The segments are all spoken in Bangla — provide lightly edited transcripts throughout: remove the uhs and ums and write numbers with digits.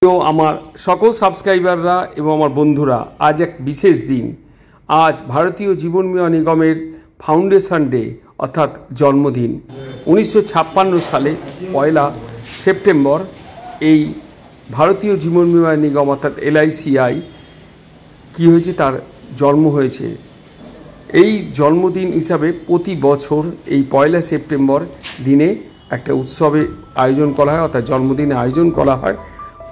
তো আমার সকল সাবস্ক্রাইবাররা এবং আমার বন্ধুরা, আজ এক বিশেষ দিন। আজ ভারতীয় জীবন বীমা নিগমের ফাউন্ডেশন ডে অর্থাৎ জন্মদিন। 1956 সালে 1 সেপ্টেম্বর এই ভারতীয় জীবন বীমা নিগম অর্থাৎ LICI কী হয়েছে, তার জন্ম হয়েছে। এই জন্মদিন হিসাবে প্রতি বছর এই 1 সেপ্টেম্বর দিনে একটা উৎসবে আয়োজন করা হয়, অর্থাৎ জন্মদিনে আয়োজন করা হয়।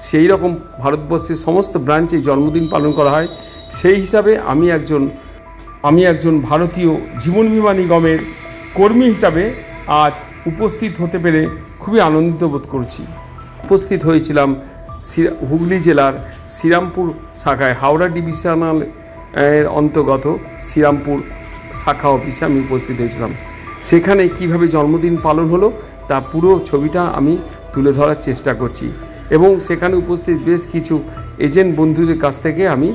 সেই রকম ভারতবর্ষের সমস্ত ব্রাঞ্চে জন্মদিন পালন করা হয়। সেই হিসাবে আমি একজন ভারতীয় জীবন বীমা নিগমের কর্মী হিসাবে আজ উপস্থিত হতে পেরে খুবই আনন্দিত বোধ করছি। উপস্থিত হয়েছিলাম হুগলি জেলার শ্রীরামপুর শাখায়, হাওড়া ডিভিশনাল এর অন্তর্গত শ্রীরামপুর শাখা অফিসে আমি উপস্থিত হয়েছিলাম। সেখানে কিভাবে জন্মদিন পালন হলো তা পুরো ছবিটা আমি তুলে ধরার চেষ্টা করছি এবং সেখানে উপস্থিত বেশ কিছু এজেন্ট বন্ধুদের কাছ থেকে আমি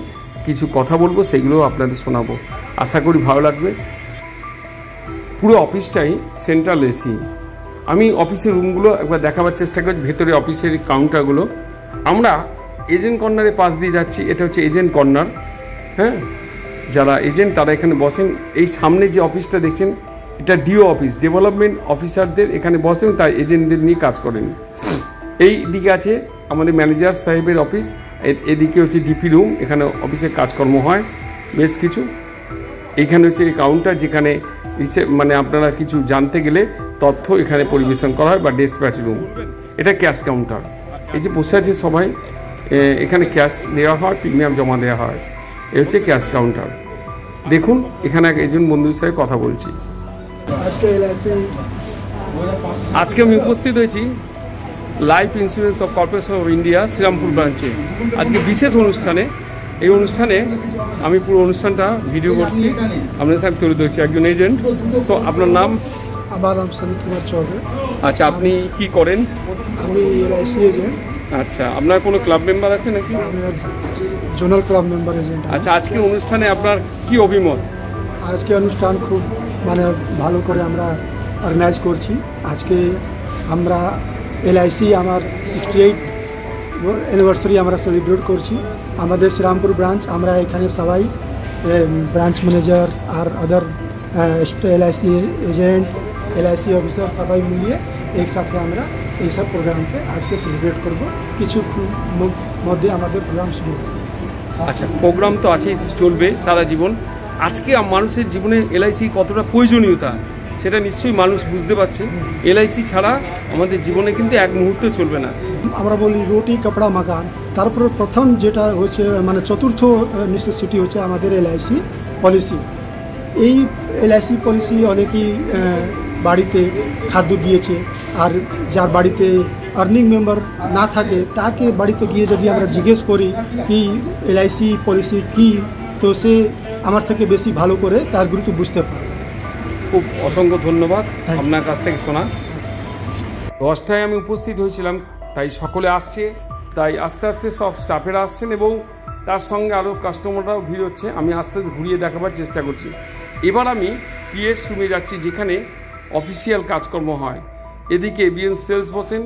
কিছু কথা বলবো, সেগুলো আপনাদের শোনাবো। আশা করি ভালো লাগবে। পুরো অফিসটাই সেন্ট্রাল এসি। আমি অফিসের রুমগুলো একবার দেখাবার চেষ্টা করছি, ভেতরে অফিসের কাউন্টারগুলো। আমরা এজেন্ট কর্নারের পাশ দিয়ে যাচ্ছি, এটা হচ্ছে এজেন্ট কর্নার। হ্যাঁ, যারা এজেন্ট তারা এখানে বসেন। এই সামনে যে অফিসটা দেখছেন এটা ডিও অফিস, ডেভেলপমেন্ট অফিসারদের এখানে বসেন, তাই এজেন্টদের নিয়ে কাজ করেন। এই দিকে আছে আমাদের ম্যানেজার সাহেবের অফিস, এদিকে হচ্ছে ডিপি রুম, এখানে অফিসের কাজকর্ম হয় বেশ কিছু। এখানে হচ্ছে এই কাউন্টার, যেখানে মানে আপনারা কিছু জানতে গেলে তথ্য এখানে পরিবেশন করা হয়, বা ডেসপ্যাচ রুম। এটা ক্যাশ কাউন্টার। এই যে বসে আছে সবাই, এখানে ক্যাশ দেওয়া হয়, প্রিমিয়াম জমা দেওয়া হয়। এ হচ্ছে ক্যাশ কাউন্টার। দেখুন এখানে একজন বন্ধুর সাথে কথা বলছি। আজকে আমি উপস্থিত হয়েছি life insurance of corporation of India Srirampur ব্রাঞ্চে। আজকে বিশেষ অনুষ্ঠানে, এই অনুষ্ঠানে আমি পুরো অনুষ্ঠানটা ভিডিও করছি, আপনার সাথে তুলে ধরছি। একজন এজেন্ট। তো আপনার নাম? আমার নাম সনিত কুমার চৌধুরী। আচ্ছা, আপনি কি করেন? আমি LIC এজেন্ট। আচ্ছা, আপনার কোনো ক্লাব মেম্বার আছে নাকি? আমি জোনাল ক্লাব মেম্বার এজেন্ট। আচ্ছা, আজকে অনুষ্ঠানে আপনার কি অভিমত? আজকে অনুষ্ঠান খুব ভালো করে আমরা অর্গানাইজ করছি। আজকে আমরা LIC আমার 68 অ্যানিভার্সারি আমরা সেলিব্রেট করছি। আমাদের শ্রীরামপুর ব্রাঞ্চ, আমরা এখানে সবাই ব্রাঞ্চ ম্যানেজার আর আদার LIC এজেন্ট, LIC অফিসার সবাই মিলিয়ে একসাথে আমরা এইসব প্রোগ্রামকে আজকে সেলিব্রেট করব। কিছু মধ্যে আমাদের প্রোগ্রাম শুরু হবে। আচ্ছা, প্রোগ্রাম তো আছেই, চলবে সারা জীবন। আজকে মানুষের জীবনে LIC কতটা প্রয়োজনীয়তা সেটা নিশ্চয়ই মানুষ বুঝতে পারছে। LIC ছাড়া আমাদের জীবনে কিন্তু এক মুহূর্ত চলবে না। আমরা বলি রুটি কাপড়া মাকান, তারপরে প্রথম যেটা হচ্ছে চতুর্থ নেসেসিটি হচ্ছে আমাদের LIC পলিসি। এই LIC পলিসি অনেকেই বাড়িতে খাদ্য দিয়েছে, আর যার বাড়িতে আর্নিং মেম্বার না থাকে তাকে বাড়িতে গিয়ে যদি আমরা জিজ্ঞেস করি কি LIC পলিসি কি, তো সে আমার থেকে বেশি ভালো করে তার গুরুত্ব বুঝতে পারে। খুব অসংখ্য ধন্যবাদ আপনার কাছ থেকে শোনা। 10টায় আমি উপস্থিত হয়েছিলাম, তাই সকলে আসছে, তাই আস্তে আস্তে সব স্টাফেরা আসছেন এবং তার সঙ্গে আরও কাস্টমাররাও ভিড় হচ্ছে। আমি আস্তে আস্তে ঘুরিয়ে দেখাবার চেষ্টা করছি। এবার আমি PS রুমে যাচ্ছি, যেখানে অফিসিয়াল কাজকর্ম হয়। এদিকে BM সেলস বসেন,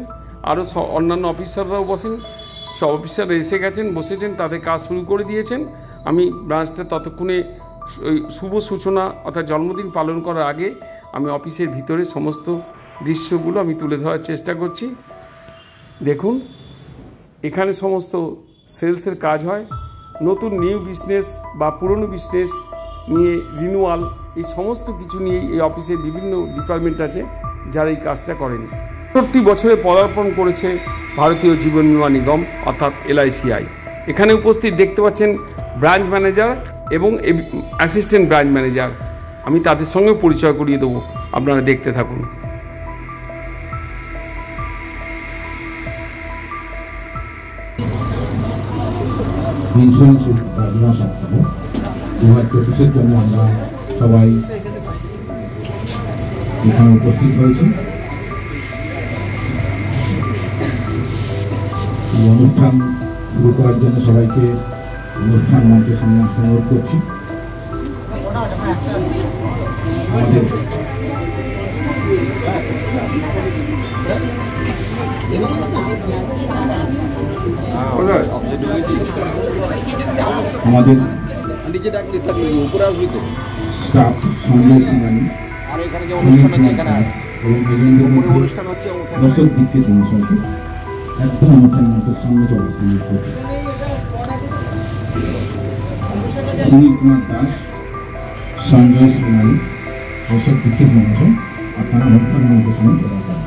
আরও অন্যান্য অফিসাররাও বসেন। সব অফিসাররা এসে গেছেন, বসেছেন, তাদের কাজ শুরু করে দিয়েছেন। আমি ব্রাঞ্চটা ততক্ষণে ওই শুভ সূচনা অর্থাৎ জন্মদিন পালন করার আগে আমি অফিসের ভিতরে সমস্ত দৃশ্যগুলো আমি তুলে ধরার চেষ্টা করছি। দেখুন এখানে সমস্ত সেলসের কাজ হয়। নতুন নিউ বিজনেস বা পুরনো বিজনেস নিয়ে রিনিউয়াল, এই সমস্ত কিছু নিয়ে এই অফিসে বিভিন্ন ডিপার্টমেন্ট আছে যারা এই কাজটা করেন। ৬৫ বছরে পদার্পণ করেছে ভারতীয় জীবন বীমা নিগম অর্থাৎ LICI। এখানে উপস্থিত দেখতে পাচ্ছেন ব্রাঞ্চ ম্যানেজার এবং অ্যাসিস্ট্যান্ট ব্রাঞ্চ ম্যানেজার। আমি তাদের সঙ্গে পরিচয় করিয়ে দেবো, আপনারা দেখতে থাকুন। ইন্স্যুরেন্স বীমা সপ্তাহ 2025-এর জন্য আমরা সবাই এখানে উপস্থিত হয়েছি। অনুষ্ঠান শুরু করার জন্য সবাইকে অনুষ্ঠান মঞ্চের সামনে অনুরোধ করছি। আমাদের আমাদের স্টাফ সঞ্জয় সিংহানি দর্শক দিককে জনসংখ্যা একদম অনুষ্ঠান মঞ্চের সামনে অবস্থান করছে। সুনীল কুমার দাস, সঞ্জয় সিংহানি দর্শক দিককে জনসংখ্যা আপনারা অনুষ্ঠান মঞ্চের সামনে চলে আসেন।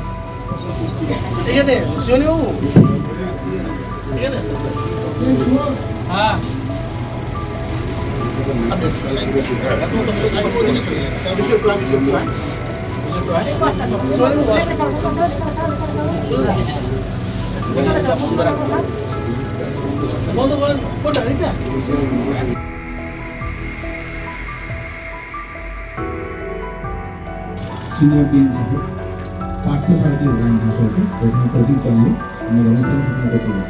সিনিয়র ডিন সাহেব পার্থসারথী রায় মহাশয়কে প্রথম প্রদীপ চালিয়ে আমাদের অনুষ্ঠান সূচনা করতে হবে।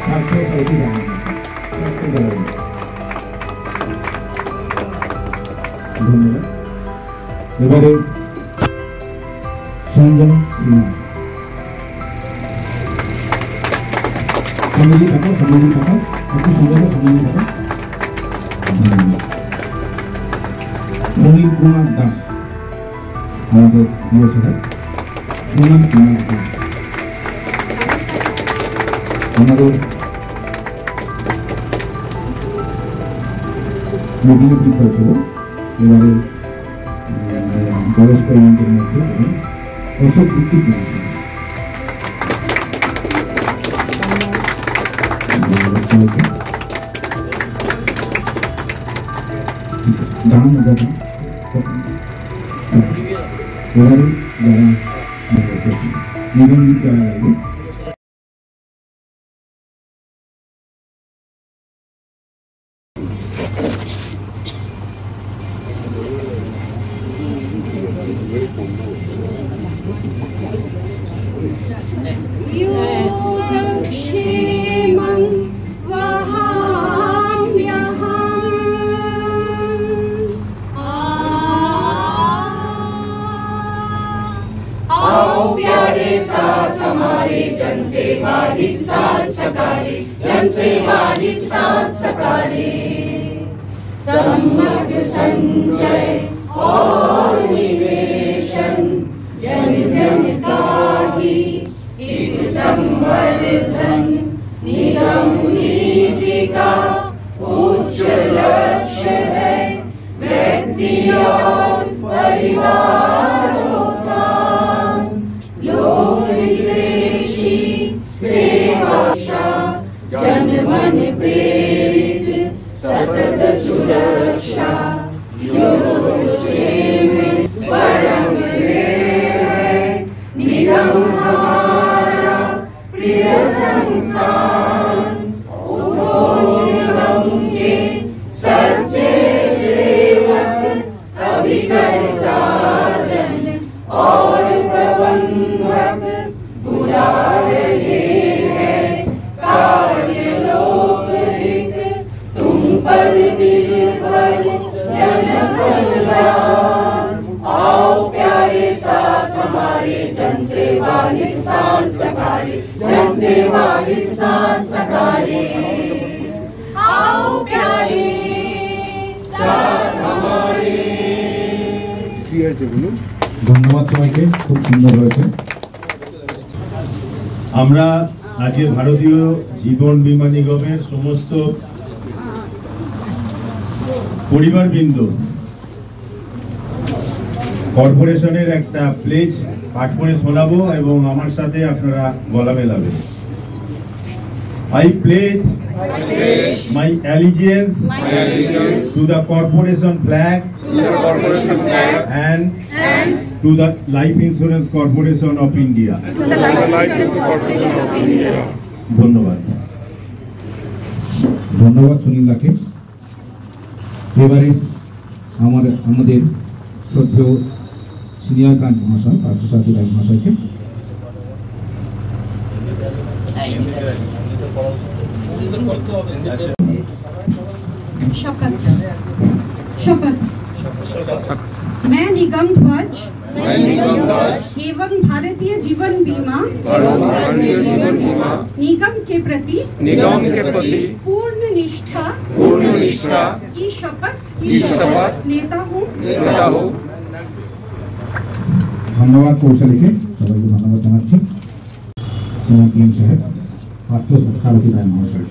পার্থসারথী রায় ধন্যবাদ। এবারে সঞ্জয় সিনহা সমিতি থাকা একটু সঞ্জয় সমিতি থাকা। সুনীল কুমার দাস আমাদের প্রিয় সাহেব, সুনীল কুমার দাস আমাদের মিটিংয়ে ঠিক হয়েছিল। এবারে বয়স্ক ইভেন্টের মধ্যে অশোক ভিত্তিক দান এবারে যারা নিবন্ধিত যারা লাগবে समग्र संचय और निवेशन जन जन का ही हित संवर्धन निगम नीति का उच्च लक्ष्य है। व्यक्ति और परिवारों का लोक हितैषी सेवा जन मन प्रेरित सतत सुरक्षा योग क्षेम परम है। निगम हमारा प्रिय संस्थान उठो निगम के सच्चे सेवक अभिकर्ता जन और प्रबंधक बुला रहे हैं कार्य लोक हित तुम पर निर्भर जन कल्याण। आओ प्यारे साथ हमारे जन सेवा हित साथ सकारे, जन सेवा हित साथ सकारे। आओ प्यारे साथ हमारे। ধন্যবাদ সবাইকে, খুব সুন্দর হয়েছে। আমরা আজকে ভারতীয় জীবন বীমা নিগমের সমস্ত পরিবারবৃন্দ কর্পোরেশনের একটা প্লেজ পাঠ করে শোনাবো এবং আমার সাথে আপনারা গলা মেলাবেন। I pledge my allegiance to the corporation flag and to the Life Insurance Corporation of India. ধন্যবাদ। ধন্যবাদ সুনীলদাকে। এবারে আমাদের শ্রদ্ধেয় সিনিয়র গান মহাশয় পার্থসারথী রায় মহাশয়কে शपथ। मैं निगम ध्वज एवं भारतीय जीवन बीमा निगम के प्रति पूर्ण निष्ठा की शपथ लेता हूँ। ধন্যবাদ কৌশলীকে, সবাইকে ধন্যবাদ জানাচ্ছি। পিএম সাহেব, পার্থ সারথী রায় মহাশয়।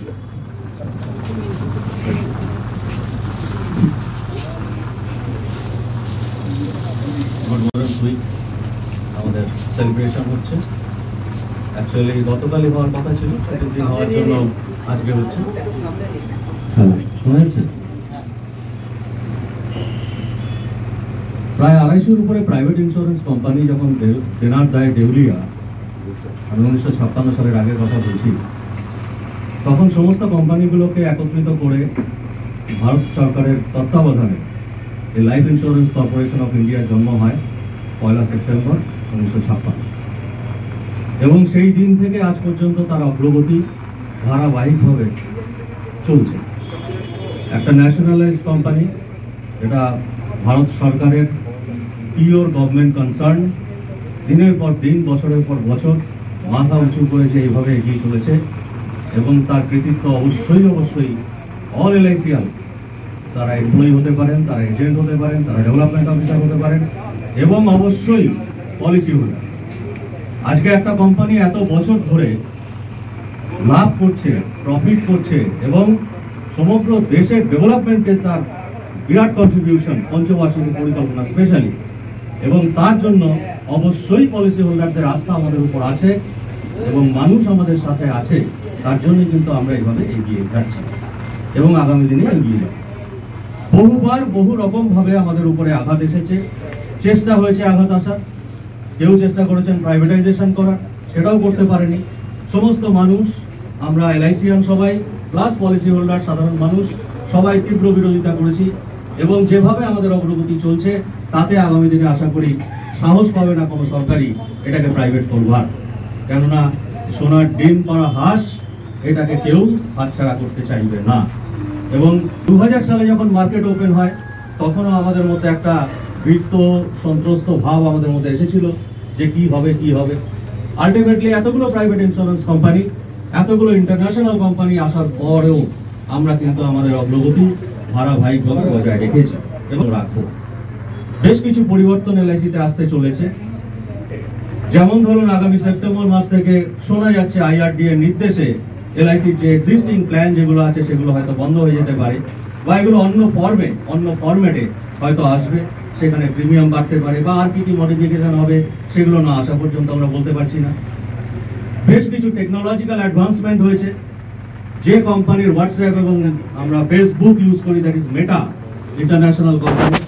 আমাদের সেলিব্রেশন হচ্ছে, অ্যাকচুয়ালি গতকালই হওয়ার কথা ছিল, সেকেন্ড দিন হওয়ার জন্য আজকে হচ্ছে। শুনেছেন প্রায় 250-র উপরে প্রাইভেট ইন্স্যুরেন্স কোম্পানি যখন দেনার দায় দেউলিয়া, আমি 1956 সালের আগের কথা বলছি, তখন সমস্ত কোম্পানিগুলোকে একত্রিত করে ভারত সরকারের তত্ত্বাবধানে এই লাইফ ইন্স্যুরেন্স কর্পোরেশন অফ ইন্ডিয়ার জন্ম হয় 1 সেপ্টেম্বর 1956। এবং সেই দিন থেকে আজ পর্যন্ত তার অগ্রগতি ধারাবাহিকভাবে চলছে। একটা ন্যাশনালাইজ কোম্পানি, এটা ভারত সরকারের পিওর গভর্নমেন্ট কনসার্ন, দিনের পর দিন, বছরের পর বছর মাথা উঁচু করে যে এইভাবে এগিয়ে চলেছে। এবং তার কৃতিত্ব অবশ্যই অল এলআইসিয়ান, তারা এমপ্লয়ি হতে পারেন, তারা এজেন্ট হতে পারেন, তারা ডেভেলপমেন্ট অফিসার হতে পারেন, এবং অবশ্যই পলিসি হোল্ডার। আজকে একটা কোম্পানি এত বছর ধরে লাভ করছে, প্রফিট করছে এবং সমগ্র দেশের ডেভেলপমেন্টে তার বিরাট কন্ট্রিবিউশন, পঞ্চবার্ষিকী পরিকল্পনা স্পেশালি, এবং তার জন্য অবশ্যই পলিসি হোল্ডারদের আস্থা আমাদের উপর আছে এবং মানুষ আমাদের সাথে আছে। তার জন্যই কিন্তু আমরা এইভাবে এগিয়ে যাচ্ছি এবং আগামী দিনে এগিয়ে যাব। বহুবার বহু রকমভাবে আমাদের উপরে আঘাত এসেছে, চেষ্টা হয়েছে আঘাত আসার। কেউ চেষ্টা করেছেন প্রাইভেটাইজেশন করার, সেটাও করতে পারেনি। সমস্ত মানুষ, আমরা এলআইসিয়ান সবাই প্লাস পলিসি হোল্ডার, সাধারণ মানুষ সবাই তীব্র বিরোধিতা করেছি। এবং যেভাবে আমাদের অগ্রগতি চলছে, তাতে আগামী দিনে আশা করি সাহস পাবে না কোনো সরকারি এটাকে প্রাইভেট করবার। কেননা সোনার ডিম পাড়া হাঁস, এটাকে কেউ হাতছাড়া করতে চাইবে না। এবং 2000 সালে যখন মার্কেট ওপেন হয়, তখনও আমাদের মধ্যে একটা ভীত সন্ত্রস্ত ভাব আমাদের মধ্যে এসেছিল যে কি হবে। আলটিমেটলি এতগুলো প্রাইভেট ইন্স্যুরেন্স কোম্পানি, এতগুলো ইন্টারন্যাশনাল কোম্পানি আসার পরেও আমরা কিন্তু আমাদের অগ্রগতি ধারাবাহিকভাবে বজায় রেখেছি এবং রাখবো। বেশ কিছু পরিবর্তন এলআইসিতে আসতে চলেছে। যেমন ধরুন, আগামী সেপ্টেম্বর মাস থেকে শোনা যাচ্ছে আইআরডি এর নির্দেশে এলআইসির যে এক্সিস্টিং প্ল্যান যেগুলো আছে, সেগুলো হয়তো বন্ধ হয়ে যেতে পারে, বা এগুলো অন্য ফর্মেটে হয়তো আসবে। সেখানে প্রিমিয়াম বাড়তে পারে বা আর কি মডিফিকেশন হবে, সেগুলো না আসা পর্যন্ত আমরা বলতে পারছি না। বেশ কিছু টেকনোলজিক্যাল অ্যাডভান্সমেন্ট হয়েছে। যে কোম্পানির হোয়াটসঅ্যাপ এবং আমরা ফেসবুক ইউজ করি, that is meta, international company,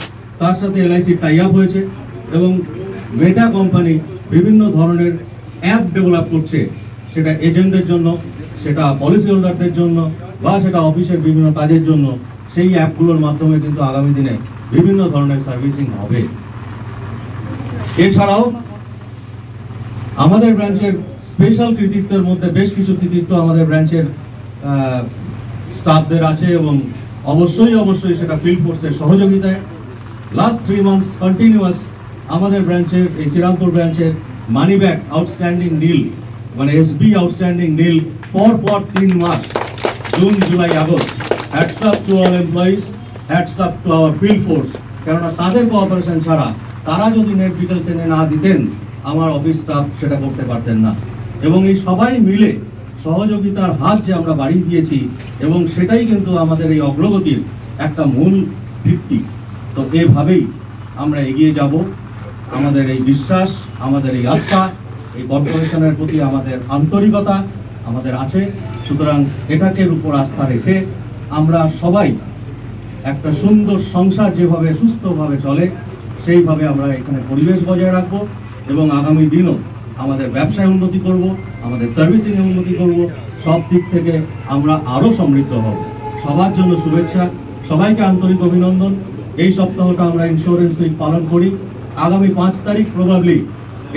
তার সাথে এলআইসি টাই আপ হয়েছে এবং মেটা কোম্পানি বিভিন্ন ধরনের অ্যাপ ডেভেলপ করছে, সেটা এজেন্টদের জন্য, সেটা পলিসি হোল্ডারদের জন্য, বা সেটা অফিসের বিভিন্ন কাজের জন্য। সেই অ্যাপগুলোর মাধ্যমে কিন্তু আগামী দিনে বিভিন্ন ধরনের সার্ভিসিং হবে। এছাড়াও আমাদের ব্রাঞ্চের স্পেশাল কৃতিত্বের মধ্যে বেশ কিছু কৃতিত্ব আমাদের ব্রাঞ্চের স্টাফদের আছে এবং অবশ্যই সেটা ফিল্ড ফোর্সের সহযোগিতায়। লাস্ট 3 মান্থস কন্টিনিউয়াস আমাদের ব্রাঞ্চের, এই শ্রীরামপুর ব্রাঞ্চের মানি ব্যাক আউটস্ট্যান্ডিং নীল, মানে এসবি আউটস্ট্যান্ডিং নীল পর 3 মাস, June, July, August. Hats up to all employees, hats up to our field force. কেননা তাদের কোঅপারেশন ছাড়া, তারা যদি নেট ডিটেলস এনে না দিতেন, আমার অফিস স্টাফ সেটা করতে পারতেন না। এবং এই সবাই মিলে সহযোগিতার হাত যে আমরা বাড়িয়ে দিয়েছি, এবং সেটাই কিন্তু আমাদের এই অগ্রগতির একটা মূল ভিত্তি। তো এভাবেই আমরা এগিয়ে যাব। আমাদের এই বিশ্বাস, আমাদের এই আস্থা, এই কর্পোরেশনের প্রতি আমাদের আন্তরিকতা আমাদের আছে। সুতরাং এটাকে উপর আস্থা রেখে আমরা সবাই একটা সুন্দর সংসার যেভাবে সুস্থভাবে চলে, সেইভাবে আমরা এখানে পরিবেশ বজায় রাখবো এবং আগামী দিনও আমাদের ব্যবসায় উন্নতি করব, আমাদের সার্ভিসিংয়ে উন্নতি করব। সব দিক থেকে আমরা আরও সমৃদ্ধ হব। সবার জন্য শুভেচ্ছা, সবাইকে আন্তরিক অভিনন্দন। এই সপ্তাহটা আমরা ইন্স্যুরেন্স উইক পালন করি। আগামী 5 তারিখ প্রবাবলি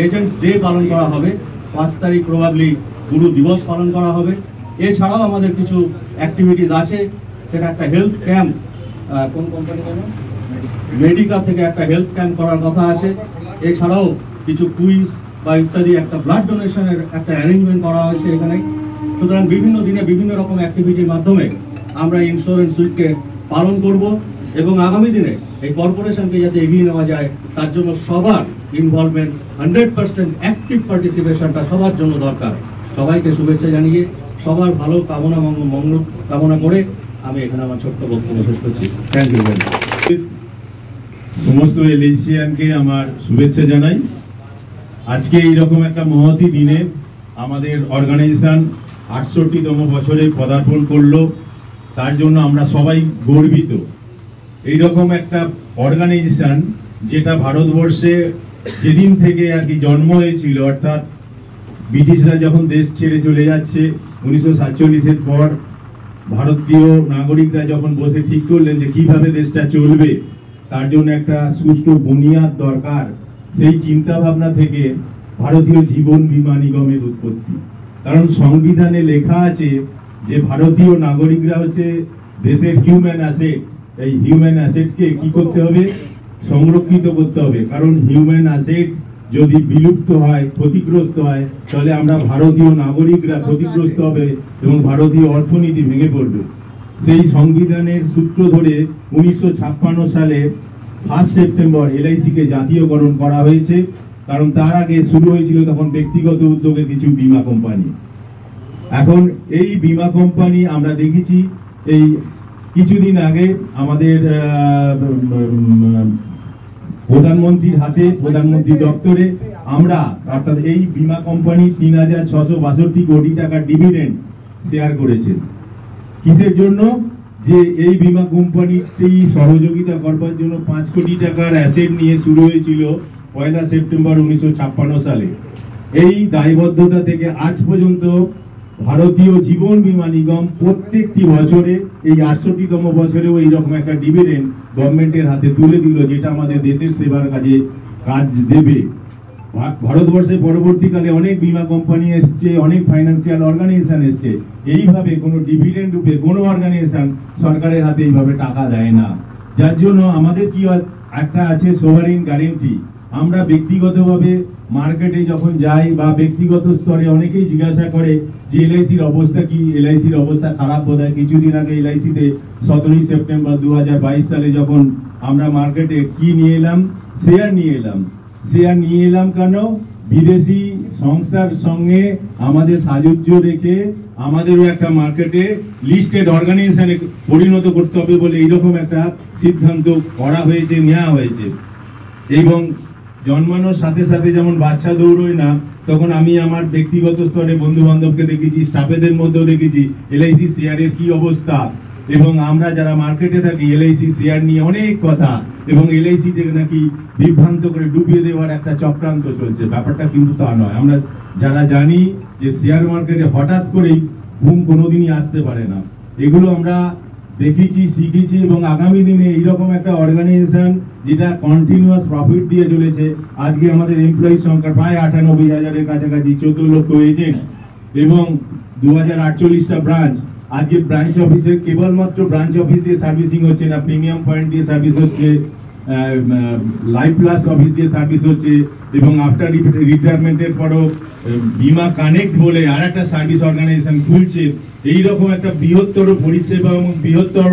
এজেন্টস ডে পালন করা হবে, 5 তারিখ প্রবাবলি গুরু দিবস পালন করা হবে। এছাড়াও আমাদের কিছু অ্যাক্টিভিটিস আছে। সেটা একটা হেলথ ক্যাম্প, কোন কোম্পানি, মেডিকা থেকে একটা হেলথ ক্যাম্প করার কথা আছে। এছাড়াও কিছু কুইজ বা ইত্যাদি একটা ব্লাড ডোনেশনের একটা অ্যারেঞ্জমেন্ট করা হয়েছে এখানে। সুতরাং বিভিন্ন দিনে বিভিন্ন রকম অ্যাক্টিভিটির মাধ্যমে আমরা ইন্স্যুরেন্স উইককে পালন করব এবং আগামী দিনে এই কর্পোরেশনকে যাতে এগিয়ে নেওয়া যায় তার জন্য সবার ইনভলভমেন্ট 100% অ্যাক্টিভ পার্টিসিপেশনটা সবার জন্য দরকার। সবাইকে শুভেচ্ছা জানিয়ে সবার ভালো মঙ্গল কামনা করে আমি এখানে আমার ছোট্ট বক্তব্য শেষ করছি। Thank you very much. সমস্ত এলআইসিয়ানকে আমার শুভেচ্ছা জানাই। আজকে এইরকম একটা মহতী দিনে আমাদের অর্গানাইজেশন 68তম বছরে পদার্পণ করলো, তার জন্য আমরা সবাই গর্বিত। এইরকম একটা অর্গানাইজেশন যেটা ভারতবর্ষে যেদিন থেকে আর কি জন্ম হয়েছিল, অর্থাৎ ব্রিটিশরা যখন দেশ ছেড়ে চলে যাচ্ছে 1947-এর পর, ভারতীয় নাগরিকরা যখন বসে ঠিক করলেন যে কিভাবে দেশটা চলবে, তার জন্য একটা সুষ্ঠু বুনিয়াদ দরকার। সেই চিন্তা ভাবনা থেকে ভারতীয় জীবন বীমা নিগমের উৎপত্তি। কারণ সংবিধানে লেখা আছে যে ভারতীয় নাগরিকরা হচ্ছে দেশের হিউম্যান অ্যাসেট। এই হিউম্যান অ্যাসেটকে কি করতে হবে? সংরক্ষিত করতে হবে। কারণ হিউম্যান অ্যাসেট যদি বিলুপ্ত হয়, ক্ষতিগ্রস্ত হয়, তাহলে আমরা ভারতীয় নাগরিকরা ক্ষতিগ্রস্ত হবে এবং ভারতীয় অর্থনীতি ভেঙে পড়বে। সেই সংবিধানের সূত্র ধরে 1956 সালে 1 সেপ্টেম্বর এলআইসিকে জাতীয়করণ করা হয়েছে। কারণ তার আগে শুরু হয়েছিল তখন ব্যক্তিগত উদ্যোগে কিছু বীমা কোম্পানি। এখন এই বীমা কোম্পানি আমরা দেখেছি এই কিছুদিন আগে আমাদের প্রধানমন্ত্রীর হাতে, প্রধানমন্ত্রী দপ্তরে আমরা অর্থাৎ এই বীমা কোম্পানি 3662 কোটি টাকার ডিভিডেন্ড শেয়ার করেছেন। কিসের জন্য? যে এই বীমা কোম্পানিটি সহযোগিতা করবার জন্য 5 কোটি টাকার অ্যাসেট নিয়ে শুরু হয়েছিল 1 সেপ্টেম্বর 1956 সালে। এই দায়বদ্ধতা থেকে আজ পর্যন্ত ভারতীয় জীবন বীমা নিগম প্রত্যেকটি বছরে এই 68তম বছরেও এইরকম একটা ডিভিডেন্ড গভর্নমেন্টের হাতে তুলে দিল, যেটা আমাদের দেশের সেবার কাজে কাজ দেবে। ভারতবর্ষে পরবর্তীকালে অনেক বীমা কোম্পানি এসছে, অনেক ফাইন্যান্সিয়াল অর্গানাইজেশন এসছে। এইভাবে কোনো ডিভিডেন্ড রূপে কোনো অর্গানাইজেশন সরকারের হাতে এইভাবে টাকা দেয় না। যার জন্য আমাদের কি একটা আছে সোভারিন গ্যারেন্টি। আমরা ব্যক্তিগতভাবে মার্কেটে যখন যাই বা ব্যক্তিগত স্তরে অনেকেই জিজ্ঞাসা করে যে এলআইসির অবস্থা কি, এলআইসির অবস্থা খারাপ বোধহয়। কিছুদিন আগে এলআইসিতে 17 সেপ্টেম্বর 2022 সালে যখন আমরা মার্কেটে কি নিয়ে এলাম, শেয়ার নিয়ে এলাম। শেয়ার নিয়ে এলাম কেন? বিদেশি সংস্থার সঙ্গে আমাদের সাযুজ্য রেখে আমাদেরও একটা মার্কেটে লিস্টেড অর্গানাইজেশনে পরিণত করতে হবে বলে এইরকম একটা সিদ্ধান্ত করা হয়েছে, নেওয়া হয়েছে। এবং জন্মানোর সাথে সাথে যেমন বাচ্চা দৌড়োয় না, তখন আমি আমার ব্যক্তিগত স্তরে বন্ধু বান্ধবকে দেখেছি, স্টাফেদের মধ্যেও দেখেছি এলআইসি শেয়ারের কি অবস্থা। এবং আমরা যারা মার্কেটে থাকি এলআইসি শেয়ার নিয়ে অনেক কথা, এবং এলআইসিকে নাকি বিভ্রান্ত করে ডুবিয়ে দেওয়ার একটা চক্রান্ত চলছে। ব্যাপারটা কিন্তু তা নয়। আমরা যারা জানি যে শেয়ার মার্কেটে হঠাৎ করেই ঘুম কোনোদিনই আসতে পারে না, এগুলো আমরা দেখেছি, শিখেছি। এবং আগামী দিনে এইরকম একটা অর্গানাইজেশন যেটা কন্টিনিউয়াস প্রফিট দিয়ে চলেছে। আজকে আমাদের এমপ্লয়ি সংখ্যা প্রায় 98,000-এর কাছাকাছি, 14 লক্ষ এজেন্ট এবং 2048টা ব্রাঞ্চ। আজকে ব্রাঞ্চ অফিসে কেবলমাত্র ব্রাঞ্চ অফিস দিয়ে সার্ভিসিং হচ্ছে না, প্রিমিয়াম পয়েন্ট দিয়ে সার্ভিস হচ্ছে, লাইফ প্লাস অফিস দিয়ে সার্ভিস হচ্ছে, এবং আফটার রিটায়ারমেন্টের পরও বীমা কানেক্ট বলে আর একটা সার্ভিস অর্গানাইজেশন খুলছে। এইরকম একটা বৃহত্তর পরিষেবা এবং বৃহত্তর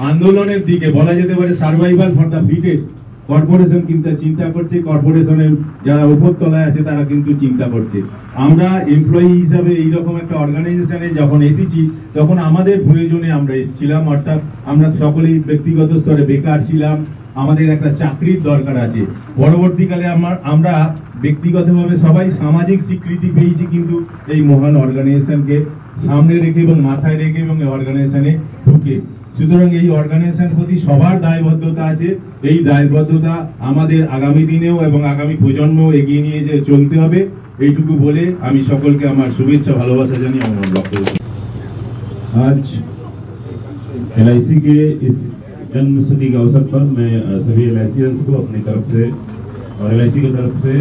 আন্দোলনের দিকে বলা যেতে পারে survival for the fittest corporation কিন্তু চিন্তা করছে। কর্পোরেশনের যারা উপরতলায় আছে তারা কিন্তু চিন্তা করছে। আমরা এমপ্লয়ি হিসাবে এইরকম একটা অর্গানাইজেশনে যখন এসেছি, তখন আমাদের প্রয়োজনে আমরা এসেছিলাম। অর্থাৎ আমরা সকলেই ব্যক্তিগত স্তরে বেকার ছিলাম, আমাদের একটা চাকরির দরকার আছে। পরবর্তীকালে আমরা ব্যক্তিগতভাবে সবাই সামাজিক স্বীকৃতি পেয়েছি কিন্তু এই মহান অর্গানাইজেশনকে সামনে রেখে এবং মাথায় রেখে এবং এই অর্গানাইজেশনে ঢুকে। সুতরাং এই অর্গানাইজেশনের প্রতি সবার দায়বদ্ধতা আছে। এই দায়বদ্ধতা আমাদের আগামী দিনেও এবং আগামী প্রজন্মও এগিয়ে নিয়ে যে চলতে হবে। এইটুকু বলে আমি সকলকে আমার শুভেচ্ছা ভালোবাসা জানিয়ে আমার বক্তব্য। आज एलआईसी के इस जन्म शती के अवसर पर मैं सभी एलआईसीएंस को अपनी तरफ से और एलआईसी की तरफ से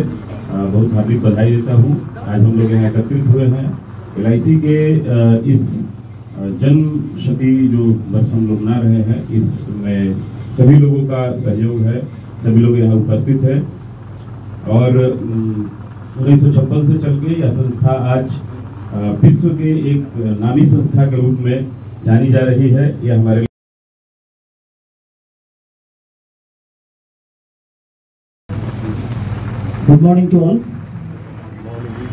बहुत हार्दिक बधाई देता हूँ। आज हम लोग यहाँ एकत्रित हुए हैं। एलआईसी के इस जन्म शती जो वर्ष हम लोग मना रहे हैं, इसमें सभी लोगों का सहयोग है, सभी लोग यहाँ उपस्थित है। और 1956 से चल के यह संस्था आज विश्व के एक नामी संस्था के रूप में जानी जा रही है। यह हमारे गुड मॉर्निंग टू ऑल।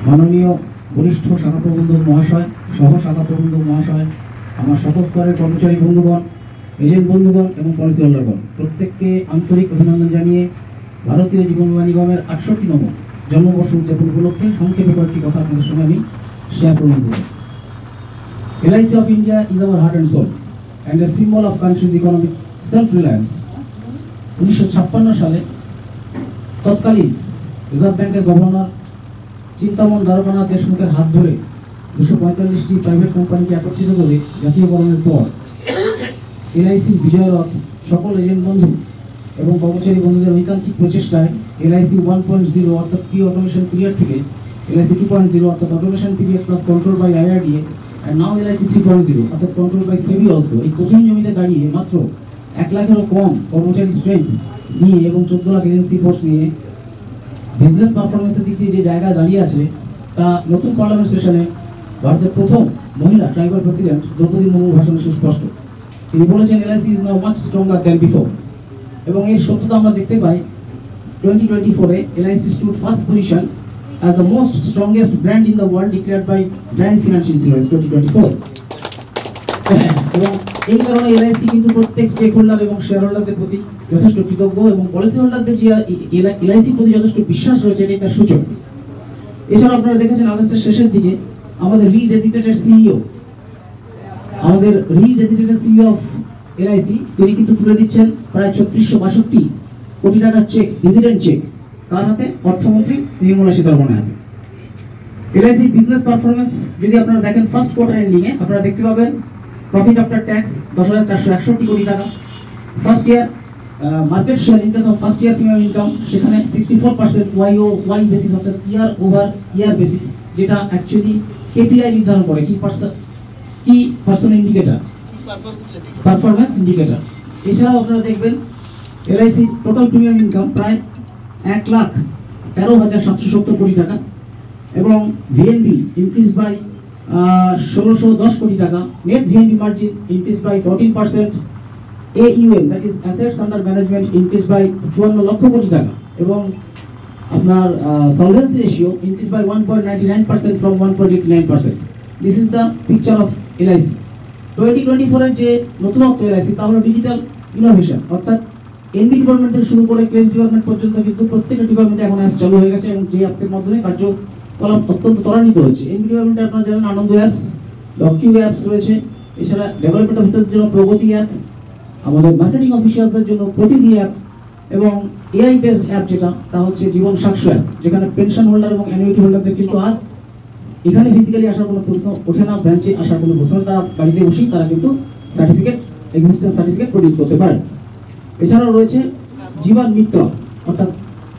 माननीय वरिष्ठ शाखा प्रबंधक महाशय, सह शाखा प्रबंधक महाशय, আমার সকল স্তরের কর্মচারী বন্ধুগণ, এজেন্ট বন্ধুগণ এবং পলিসি হোল্ডারগণ, প্রত্যেককে আন্তরিক অভিনন্দন জানিয়ে ভারতীয় জীবন বীমা নিগমের 68তম জন্মবর্ষ উদযাপন উপলক্ষে সংক্ষেপে কয়েকটি কথা আপনাদের সঙ্গে আমি শেয়ার করব। LIC of India is our heart and soul and a symbol of country's economic self-reliance. 1956 সালে তৎকালীন রিজার্ভ ব্যাংকের গভর্নর চিন্তামন দ্বারকানাথ দেশমুখের হাত ধরে 245টি প্রাইভেট কোম্পানিকে একত্রিত করে জাতীয়করণের পর LIC বিজয় রথ সকল এজেন্ট বন্ধু এবং কর্মচারী বন্ধুদের ঐকান্তিক প্রচেষ্টায় LIC 1.0 অর্থাৎ প্রি অটোমেশন পিরিয়ড থেকে LIC 2.0 অর্থাৎ automation period plus control by IRDA and now LIC 3.0 অর্থাৎ কন্ট্রোল বাই SEBI also এই কঠিন জমিতে দাঁড়িয়ে মাত্র 1 লাখেরও কম কর্মচারী স্ট্রেংথ নিয়ে এবং 14 লাখ এজেন্সি ফোর্স নিয়ে বিজনেস পারফরমেন্সের দিক দিয়ে যে জায়গায় দাঁড়িয়ে আছে তা নতুন পার্লামেন্ট সেশনে ভারতের প্রথম মহিলা ট্রাইবাল প্রেসিডেন্ট দ্রৌপদী মুর্মুর ভাষণে সুস্পষ্ট। তিনি বলেছেন LIC is now much stronger than before এবং এর সত্যতা আমরা দেখতে পাই 2024 এ LIC stood first position as the most strongest brand in the world declared by Brand Financial Insurance 2024 এবং এই কারণে LIC কিন্তু প্রত্যেক স্টেক হোল্ডার এবং শেয়ার হোল্ডারদের প্রতি যথেষ্ট কৃতজ্ঞ এবং পলিসি হোল্ডারদের যে LIC প্রতি যথেষ্ট বিশ্বাস রয়েছে এটাই তার সূচক। এছাড়া আপনারা দেখেছেন আগস্টের শেষের দিকে আমাদের রিডেজিগনেটেড সিইও অফ LIC তিনি কিন্তু তুলে দিচ্ছেন প্রায় 3662 কোটি টাকার চেক, ডিভিডেন্ড চেক। কার হাতে? অর্থমন্ত্রী নির্মলা সীতারমণের হাতে। LIC বিজনেস পারফরমেন্স যদি আপনারা দেখেন ফার্স্ট কোয়ার্টার এন্ডিং এ আপনারা দেখতে পাবেন প্রফিট আফটার ট্যাক্স 10,461 কোটি টাকা। First year market share in case of first year premium income সেখানে 64% ওয়াই বেসিস অর্থাৎ ইয়ার ওভার ইয়ার বেসিস, যেটা অ্যাকচুয়ালি KPI নির্ধারণ করে কি পার্সন ইন্ডিকেটর, পারফরম্যান্স ইন্ডিকেটর। এছাড়াও আপনারা দেখবেন LIC টোটাল প্রিমিয়াম ইনকাম প্রায় 1,13,770 কোটি টাকা এবং VNB ইনক্রিজ বাই 1,610 কোটি টাকা। Net VNB margin increase by 14%। AUM that is assets under management increase by 54 lakh crore টাকা এবং আপনার solvency ratio increase by 1.99% from 1.89%। This is the picture of LIC। 2024 এর যে নতুনত্ব LIC তা হলো ডিজিটাল ইনোভেশন, অর্থাৎ এনবি ডিপার্টমেন্ট থেকে শুরু করে ক্লেম ডিপার্টমেন্ট পর্যন্ত কিন্তু প্রত্যেকটা ডিপার্টমেন্টে এখন অ্যাপস চালু হয়ে গেছে এবং যে অ্যাপসের মাধ্যমে কার্যকলাপ অত্যন্ত ত্বরান্বিত হয়েছে। এনবি ডিপার্টমেন্টে আপনারা জানেন আনন্দ অ্যাপস, লকিউ অ্যাপস রয়েছে, এছাড়া ডেভেলপমেন্ট অফিসারদের জন্য প্রগতি অ্যাপ, আমাদের মার্কেটিং অফিসারদের জন্য প্রতিদি অ্যাপ এবং AI বেসড অ্যাপ যেটা তা হচ্ছে জীবন সাক্ষ্য অ্যাপ, যেখানে পেনশন হোল্ডার এবং অ্যানুইটি হোল্ডারদের কিন্তু আর এখানে ফিজিক্যালি আসার কোনো প্রশ্ন ওঠে না, ব্রাঞ্চে আসার কোনো প্রশ্ন, তারা বাড়িতে বসেই তারা কিন্তু সার্টিফিকেট, এক্সিস্টেন্স সার্টিফিকেট প্রডিউস করতে পারে। এছাড়াও রয়েছে জীবন মিত্র অর্থাৎ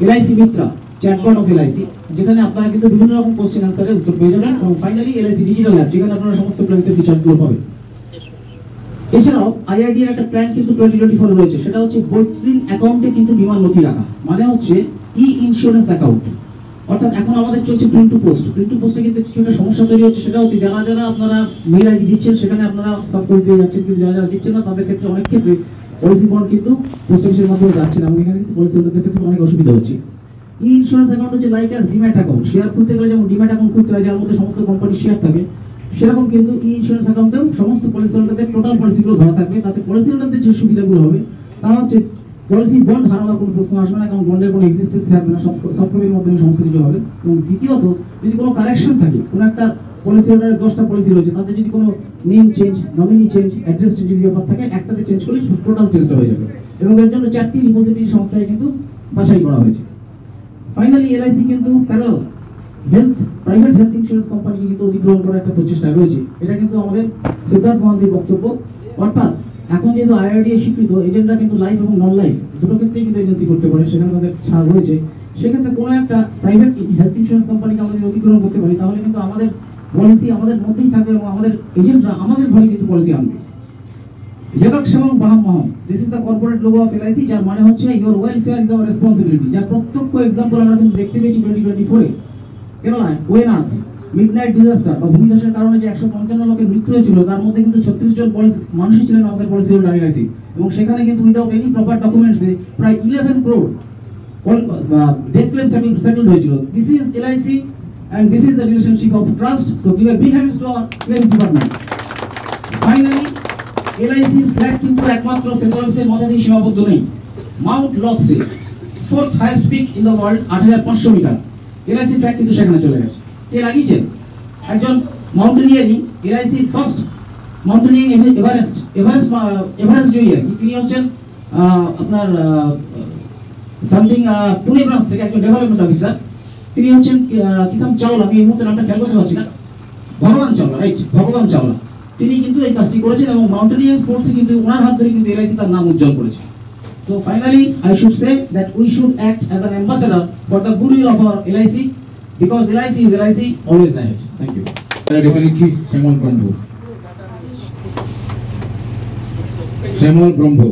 LIC Mitra chatbot of LIC, যেখানে আপনারা কিন্তু বিভিন্ন রকম কোশ্চেন অ্যান্সারের উত্তর পেয়ে যাবেন এবং ফাইনালি LIC ডিজিটাল অ্যাপ, যেখানে আপনারা সমস্ত প্ল্যানের ফিচার্সগুলো পাবেন। এছাড়াও IRDA এর একটা প্ল্যান কিন্তু 2024 রয়েছে, সেটা হচ্ছে বৈদ্যুতিন অ্যাকাউন্টে কিন্তু বিমান নথি রাখা, মানে হচ্ছে ইন্স্যুরেন্স অ্যাকাউন্ট। অর্থাৎ এখন আমাদের চলছে print to post, print to পোস্টে কিন্তু কিছুটা সমস্যা তৈরি হচ্ছে, সেটা হচ্ছে যারা যারা আপনারা মেল আইডি দিচ্ছেন সেখানে আপনারা সব করে দিয়ে যাচ্ছেন, কিন্তু যারা যারা দিচ্ছেন না তাদের ক্ষেত্রে অনেক ক্ষেত্রে পলিসি বন্ড কিন্তু পোস্ট অফিসের মাধ্যমে যাচ্ছে না এবং এখানে কিন্তু পলিসি হোল্ডারদের ক্ষেত্রে অনেক অসুবিধা হচ্ছে। ইন্স্যুরেন্স অ্যাকাউন্ট হচ্ছে like as demat account, share খুলতে গেলে যেমন ডিম্যাট অ্যাকাউন্ট খুলতে হয় যার মধ্যে সমস্ত কোম্পানির শেয়ার থাকে, সেরকম কিন্তু ইন্স্যুরেন্স অ্যাকাউন্টেও সমস্ত পলিসি হোল্ডারদের টোটাল পলিসিগুলো ধরা থাকবে। তাতে পলিসি হোল্ডারদের যে সুবিধাগুলো হবে তা হচ্ছে পলিসি বন্ড হারানোর কোনো প্রশ্ন আসবে না, কারণ বন্ডের কোনো এক্সিস্টেন্স থাকবে না, সফটওয়্যারের মাধ্যমে সমস্ত কিছু হবে। এবং দ্বিতীয়ত যদি কোনো কারেকশন থাকে, কোনো একটা পলিসি হোল্ডারের 10টা পলিসি রয়েছে, তাতে যদি কোনো name change, nominee change, address change যদি ব্যাপার থাকে, একটাতে চেঞ্জ করলে টোটাল চেঞ্জটা হয়ে যাবে এবং এর জন্য 4টি রিপোজিটরি সংস্থায় কিন্তু বাছাই করা হয়েছে। ফাইনালি LIC কিন্তু প্যারাল প্রাইভেট হেলথ ইন্স্যুরেন্স কোম্পানিকে কিন্তু অধিগ্রহণ করার একটা প্রচেষ্টা রয়েছে। এটা কিন্তু আমাদের সিদ্ধার্থ মহান্তির বক্তব্য। অর্থাৎ এখন যেহেতু IRDA স্বীকৃত, এজেন্টরা কিন্তু লাইফ এবং নন লাইফ দুটো ক্ষেত্রেই কিন্তু এজেন্সি করতে পারে, সেখানে তাদের ছাড় রয়েছে। সেক্ষেত্রে কোনো একটা প্রাইভেট হেলথ ইন্স্যুরেন্স কোম্পানিকে আমরা যদি অধিগ্রহণ করতে পারি, তাহলে কিন্তু আমাদের পলিসি আমাদের মধ্যেই থাকবে এবং আমাদের এজেন্টরা আমাদের ঘরে কিন্তু পলিসি আনবে। Yakak Shamam Baham Maham. This is the corporate logo of LIC, যার মানে হচ্ছে your welfare is our responsibility. যার প্রত্যক্ষ এক্সাম্পল আমরা কিন্তু দেখতে পেয়েছি 2024 এ। কেরালা ওয়েনাথ মিডনাইট ডিজাস্টার বা ভূমিধসের কারণে যে 155 লোকের মৃত্যু হয়েছিল, তার মধ্যে কিন্তু 36 জন মানুষই ছিলেন আমাদের পলিসি হোল্ডার LIC, এবং সেখানে কিন্তু উইদাউট এনি প্রপার ডকুমেন্টসে প্রায় 11 crore ডেথ ক্লেম সেটেলড হয়েছিল। This is LIC and this is the relationship of trust. So give a big hands to our claims department. Finally, LIC flag কিন্তু একমাত্র সেন্ট্রাল অফিসের মধ্যে দিয়ে সীমাবদ্ধ নেই। Mount Lhotse 4th highest peak in the world 8500 metre, LIC flag কিন্তু সেখানে চলে গেছে। কে লাগিয়েছেন? একজন mountaineering LIC first mountaineering Everest জয়ী আর কি, তিনি হচ্ছেন আপনার সামথিং পুনে ব্রাঞ্চ থেকে একজন ডেভেলপমেন্ট অফিসার। তিনি হচ্ছেন কিসাম চাওলা, আমি এই মুহূর্তে নামটা খেয়াল করতে পারছি না, ভগবান চাওলা, রাইট, ভগবান চাওলা। তিনি কিন্তু এই কাজটি করেছেন এবং মাউন্টেনিয়ারিং স্পোর্টসে কিন্তু ওনার হাত ধরে কিন্তু LIC তার নাম উজ্জ্বল করেছে। So finally, I should say that we should act as an ambassador for the goodwill of our LIC, because LIC is LIC, always ahead. Thank you. Definitely Shyamol Brahmo. Shyamol Brahmo.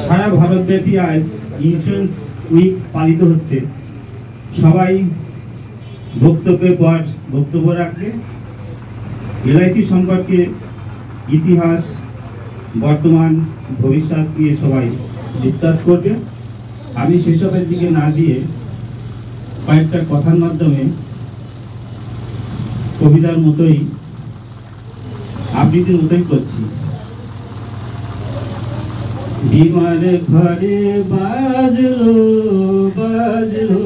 সারা ভারতব্যাপী আজ ইন্স্যুরেন্স উইক পালিত হচ্ছে। সবাই বক্তব্যের পর বক্তব্য রাখবে, LIC সম্পর্কে ইতিহাস, বর্তমান, ভবিষ্যৎ নিয়ে সবাই ডিসকাস করবে। আমি সেসবের দিকে না দিয়ে কয়েকটা কথার মাধ্যমে কবিতার মতোই আবৃত্তির মতোই করছি। বিমার ঘরে বাজলো বাজলো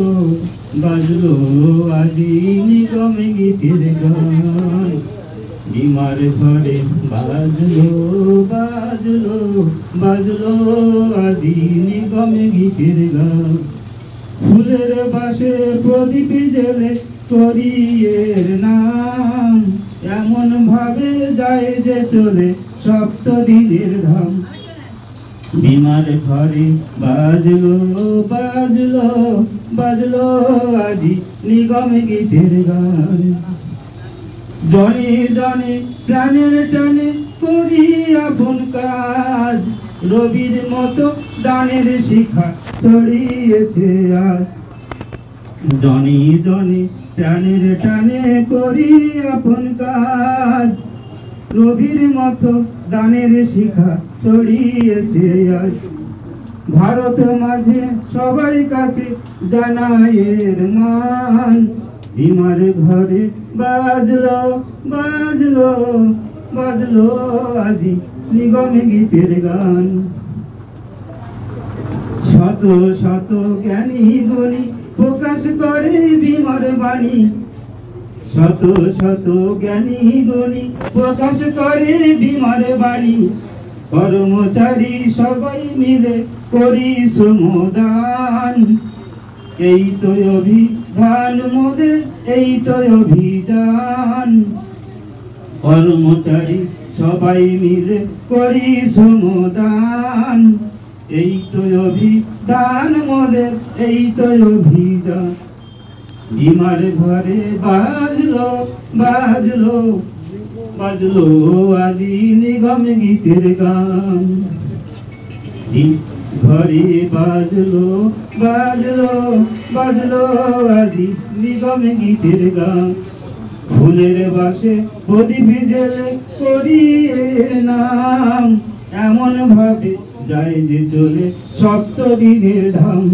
বাজলো আজি নিগম গীতের গান, বিমার ঘরে বাজলো বাজলো বাজলো আজি নিগম গীতের গান, ফুলের বাসে প্রদীপ জেলে করিয়ের নাম, এমন ভাবে যায় যে চলে সপ্তদিনের ধাম, বিমার ঘরে বাজলো বাজলো বাজলো আজি নিগম গীতের গান, জনে জনে প্রাণের টানে করি আপন কাজ, রবির মতো দানের শিখা ছড়িয়েছে আজ, জনে জনে প্রাণের টানে করি আপন কাজ, রবির মতো দানের শিখা ছড়িয়েছে আজ, ভারত মাঝে সবার কাছে জানায়ের মান, বিমার ঘরে বাজলো বাজলো বাজলো আজি নিগম গীতের গান, শত শত জ্ঞানী গুণী প্রকাশ করে বিমার বাণী, শত শত জ্ঞানী গুণী প্রকাশ করে বিমার বাণী, কর্মচারী সবাই মিলে করি শ্রমদান, এই তো অভিধান মোদের, এই তো অভিযান, কর্মচারী সবাই মিলে করি শ্রমদান, এই তো অভিধান মোদের, এই তো অভিযান, বিমার ঘরে বাজলো বাজলো বাজলো আজি নিগম গীতের গান, ঘরে বাজলো বাজলো বাজলো আজি নিগম গীতের গান, ফুলের বাসে প্রদীপ জেলে করিয়ের নাম, এমন ভাবে যায় যে চলে সপ্তদিনের ধাম,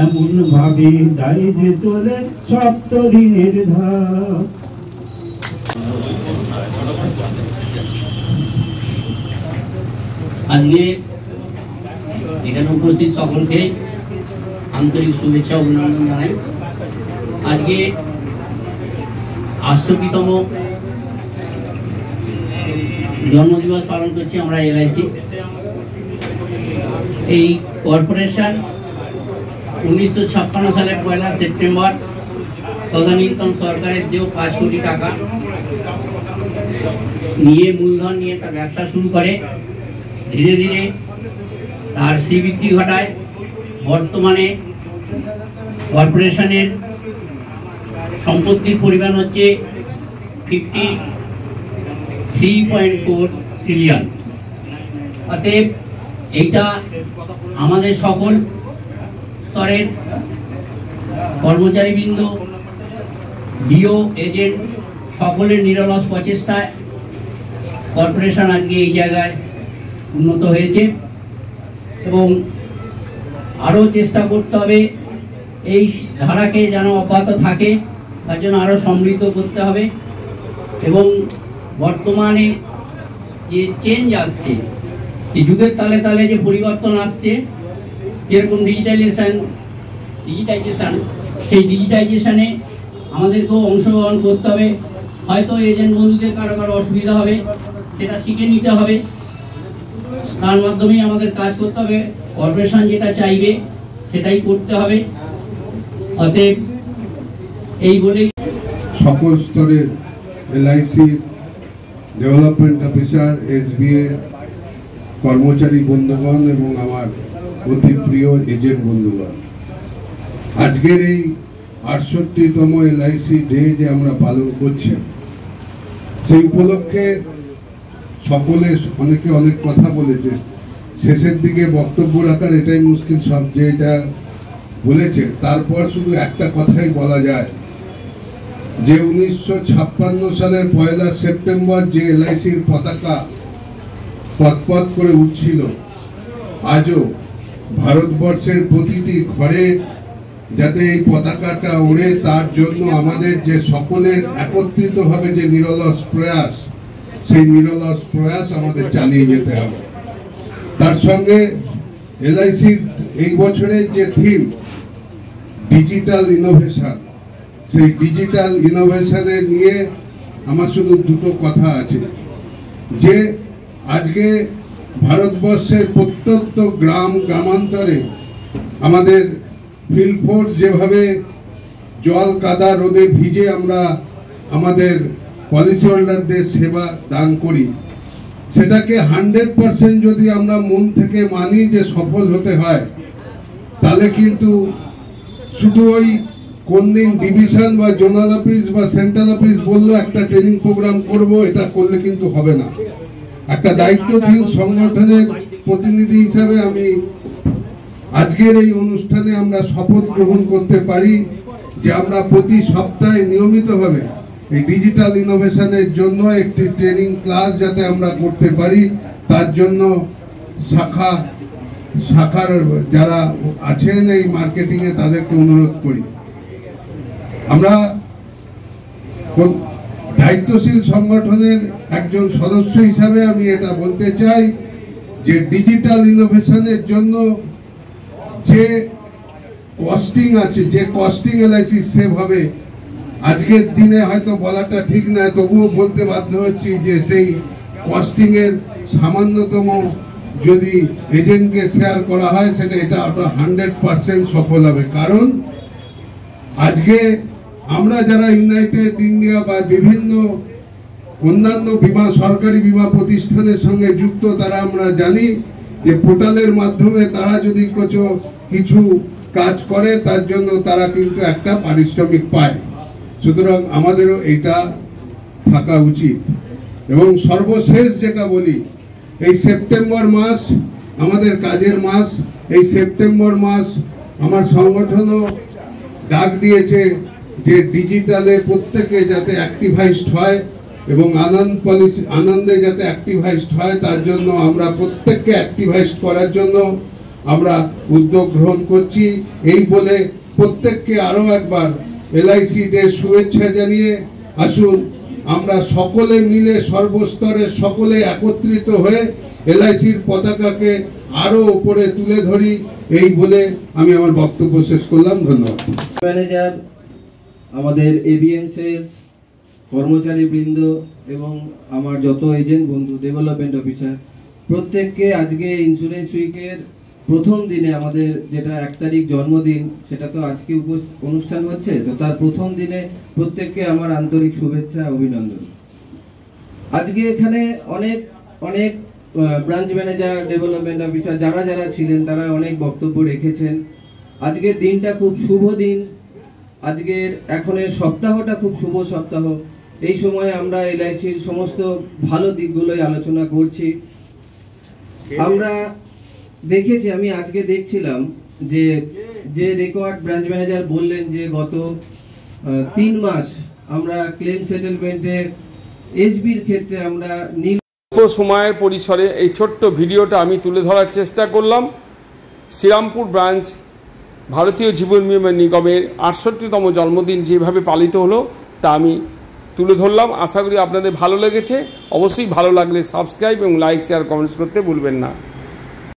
এমন ভাবে যায় যে চলে সপ্তদিনের ধাম। আজকে এখানে উপস্থিত সকলকে আন্তরিক শুভেচ্ছা অভিনন্দন জানাই। আজকে 68তম জন্মদিবস পালন করছি আমরা LIC। এই কর্পোরেশন 1956 সালের 1 সেপ্টেম্বর তদানীন্তন সরকারের দেও 5 কোটি টাকা নিয়ে মূলধন নিয়ে তার ব্যবসা শুরু করে, ধীরে ধীরে তার শ্রীবৃদ্ধি ঘটায়। বর্তমানে কর্পোরেশনের সম্পত্তির পরিমাণ হচ্ছে 53.4 ট্রিলিয়ন। অতএব এইটা আমাদের সকল স্তরের কর্মচারীবৃন্দ, ডিও, এজেন্ট সকলের নিরলস প্রচেষ্টায় কর্পোরেশন আজকে এই জায়গায় উন্নত হয়েছে এবং আরও চেষ্টা করতে হবে এই ধারাকে যেন অব্যাহত থাকে, তার জন্য আরও সমৃদ্ধ করতে হবে। এবং বর্তমানে যে চেঞ্জ আসছে, এই যুগের তালে তালে যে পরিবর্তন আসছে, যেরকম ডিজিটাইজেশন, সেই ডিজিটাইজেশনে আমাদেরকেও অংশগ্রহণ করতে হবে। হয়তো এজেন্ট বন্ধুদের কারো কারো অসুবিধা হবে, সেটা শিখে নিতে হবে, তার মাধ্যমেই আমাদের কাজ করতে হবে। কর্পোরেশন যেটা চাইবে সেটাই করতে হবে। অতএব এই বলেই সকল স্তরের এলআইসি ডেভেলপমেন্ট অফিসার, এসবিএ কর্মচারী বন্ধুগণ এবং আমার অতি প্রিয় এজেন্ট বন্ধুগণ, আজকের এই ৬৮তম এলআইসি ডে যে আমরা পালন করছি, সেই উপলক্ষে সকলে অনেকে অনেক কথা বলেছে। শেষের দিকে বক্তব্য রাখার এটাই মুশকিল, সব যে এটা বলেছে তারপর শুধু একটা কথাই বলা যায় যে ১৯৫৬ সালের ১লা সেপ্টেম্বর যে এলআইসির পতাকা পথ করে উঠছিল, আজও ভারতবর্ষের প্রতিটি ঘরে যাতে এই পতাকাটা ওড়ে, তার জন্য আমাদের যে সকলের একত্রিতভাবে যে নিরলস প্রয়াস, সেই নিরলস প্রয়াস আমাদের চালিয়ে যেতে হবে। তার সঙ্গে এলআইসির এই বছরের যে থিম ডিজিটাল ইনোভেশন, সেই ডিজিটাল ইনোভেশনের নিয়ে আমার শুধু দুটো কথা আছে, যে আজকে ভারতবর্ষের প্রত্যন্ত গ্রামান্তরে আমাদের ফিল্ড ফোর্স যেভাবে জল কাদা রোদে ভিজে আমরা আমাদের পলিসি হোল্ডারদের সেবা দান করি, সেটাকে 100% যদি আমরা মন থেকে মানি যে সফল হতে হয়, তাহলে কিন্তু শুধু ওই কোন দিন ডিভিশন বা জোনাল অফিস বা সেন্ট্রাল অফিস বললো একটা ট্রেনিং প্রোগ্রাম করব, এটা করলে কিন্তু হবে না। একটা দায়িত্বশীল সংগঠনের প্রতিনিধি হিসাবে আমি আজকের এই অনুষ্ঠানে আমরা শপথ গ্রহণ করতে পারি যে আমরা প্রতি সপ্তাহে নিয়মিতভাবে এই ডিজিটাল ইনোভেশনের জন্য একটি ট্রেনিং ক্লাস যাতে আমরা করতে পারি, তার জন্য শাখার যারা আছেন এই মার্কেটিংয়ে তাদেরকে অনুরোধ করি। আমরা দায়িত্বশীল সংগঠনের একজন সদস্য হিসাবে আমি এটা বলতে চাই যে ডিজিটাল ইনোভেশনের জন্য যে কস্টিং আছে, যে কস্টিং এলআইসি সেভ হবে, আজকের দিনে হয়তো বলাটা ঠিক না, তবুও বলতে বাধ্য হচ্ছি যে সেই কস্টিং এর সামান্যতম যদি এজেন্টকে শেয়ার করা হয়, সেটা এটা 100% সফল হবে। কারণ আজকে আমরা যারা ইউনাইটেড ইন্ডিয়া বা বিভিন্ন অন্যান্য বীমা সরকারি বীমা প্রতিষ্ঠানের সঙ্গে যুক্ত, তারা আমরা জানি যে পোর্টালের মাধ্যমে তারা যদি কিছু কাজ করে তার জন্য তারা কিন্তু একটা পারিশ্রমিক পায়। সুতরাং আমাদেরও এটা থাকা উচিত। এবং সর্বশেষ যেটা বলি, এই সেপ্টেম্বর মাস আমাদের কাজের মাস। এই সেপ্টেম্বর মাস আমার সংগঠনও ডাক দিয়েছে যে ডিজিটালে প্রত্যেকে যাতে অ্যাক্টিভাইজড হয় এবং আনন্দে যাতে অ্যাক্টিভাইজড হয়, তার জন্য আমরা প্রত্যেককে অ্যাক্টিভাইজড করার জন্য আমরা উদ্যোগ গ্রহণ করছি। এই বলে প্রত্যেককে আরও একবার এলআইসি ডে শুভেচ্ছা জানিয়ে আসুন আমরা সকলে মিলে সর্বস্তরের সকলে একত্রিত হয়ে এলআইসির পতাকাকে আরো উপরে তুলে ধরি, এই বলে আমি আমার বক্তব্য শেষ করলাম। ধন্যবাদ। ম্যানেজার, আমাদের এবিএন সেলস কর্মচারী বৃন্দ এবং আমার যত এজেন্ট বন্ধু, ডেভেলপমেন্ট অফিসার, প্রত্যেককে আজকে ইন্স্যুরেন্স উইকের প্রথম দিনে, আমাদের যেটা 1 তারিখ জন্মদিন, সেটা তো আজকে অনুষ্ঠান হচ্ছে, তো তার প্রথম দিনে প্রত্যেককে আমার আন্তরিক শুভেচ্ছা, অভিনন্দন। আজকে এখানে অনেক অনেক ব্রাঞ্চ ম্যানেজার, ডেভেলপমেন্ট অফিসার যারা ছিলেন, তারা অনেক বক্তব্য রেখেছেন। আজকের দিনটা খুব শুভ দিন, আজকের এখনের সপ্তাহটা খুব শুভ সপ্তাহ। এই সময় আমরা এলআইসির সমস্ত ভালো দিকগুলোই আলোচনা করছি। আমরা দেখেছি, আমি আজকে দেখছিলাম যে রেকর্ড ব্রাঞ্চ ম্যানেজার বললেন যে গত 3 মাস আমরা ক্লেম সেটেলমেন্টে এসবির ক্ষেত্রে আমরা সময়ের পরিসরে এই ছোট্ট ভিডিওটা আমি তুলে ধরার চেষ্টা করলাম। শ্রীরামপুর ব্রাঞ্চ ভারতীয় জীবন বীমা নিগমের 68তম জন্মদিন যেভাবে পালিত হলো তা আমি তুলে ধরলাম। আশা করি আপনাদের ভালো লেগেছে। অবশ্যই ভালো লাগলে সাবস্ক্রাইব এবং লাইক শেয়ার কমেন্টস করতে ভুলবেন না।